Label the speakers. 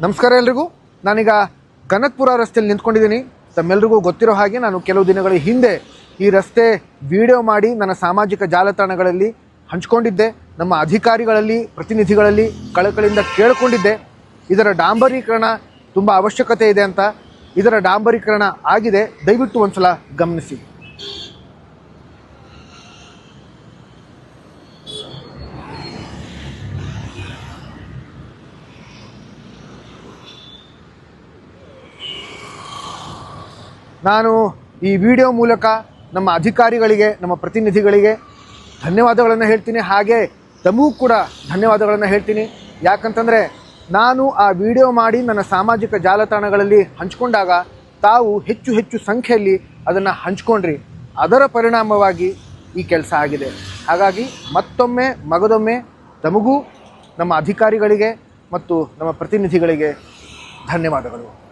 Speaker 1: ನಮಸ್ಕಾರ ಎಲ್ರಿಗೂ. ನಾನೀಗ ಕನಕಪುರ ರಸ್ತೆಯಲ್ಲಿ ನಿಂತ್ಕೊಂಡಿದ್ದೀನಿ. ತಮ್ಮೆಲ್ರಿಗೂ ಗೊತ್ತಿರೋ ಹಾಗೆ ನಾನು ಕೆಲವು ದಿನಗಳ ಹಿಂದೆ ಈ ರಸ್ತೆ ವಿಡಿಯೋ ಮಾಡಿ ನನ್ನ ಸಾಮಾಜಿಕ ಜಾಲತಾಣಗಳಲ್ಲಿ ಹಂಚಿಕೊಂಡಿದ್ದೆ. ನಮ್ಮ ಅಧಿಕಾರಿಗಳಲ್ಲಿ, ಪ್ರತಿನಿಧಿಗಳಲ್ಲಿ ಕಳಕಳಿಯಿಂದ ಕೇಳಿಕೊಂಡಿದ್ದೆ, ಇದರ ಡಾಂಬರೀಕರಣ ತುಂಬ ಅವಶ್ಯಕತೆ ಇದೆ ಅಂತ. ಇದರ ಡಾಂಬರೀಕರಣ ಆಗಿದೆ, ದಯವಿಟ್ಟು ಒಂದ್ಸಲ ಗಮನಿಸಿ. ನಾನು ಈ ವಿಡಿಯೋ ಮೂಲಕ ನಮ್ಮ ಅಧಿಕಾರಿಗಳಿಗೆ, ನಮ್ಮ ಪ್ರತಿನಿಧಿಗಳಿಗೆ ಧನ್ಯವಾದಗಳನ್ನು ಹೇಳ್ತೀನಿ. ಹಾಗೆ ತಮಗೂ ಕೂಡ ಧನ್ಯವಾದಗಳನ್ನು ಹೇಳ್ತೀನಿ. ಯಾಕಂತಂದರೆ ನಾನು ಆ ವಿಡಿಯೋ ಮಾಡಿ ನನ್ನ ಸಾಮಾಜಿಕ ಜಾಲತಾಣಗಳಲ್ಲಿ ಹಂಚ್ಕೊಂಡಾಗ ತಾವು ಹೆಚ್ಚು ಹೆಚ್ಚು ಸಂಖ್ಯೆಯಲ್ಲಿ ಅದನ್ನು ಹಂಚ್ಕೊಂಡ್ರಿ. ಅದರ ಪರಿಣಾಮವಾಗಿ ಈ ಕೆಲಸ ಆಗಿದೆ. ಹಾಗಾಗಿ ಮತ್ತೊಮ್ಮೆ ಮಗದೊಮ್ಮೆ ತಮಗೂ, ನಮ್ಮ ಅಧಿಕಾರಿಗಳಿಗೆ ಮತ್ತು ನಮ್ಮ ಪ್ರತಿನಿಧಿಗಳಿಗೆ ಧನ್ಯವಾದಗಳು.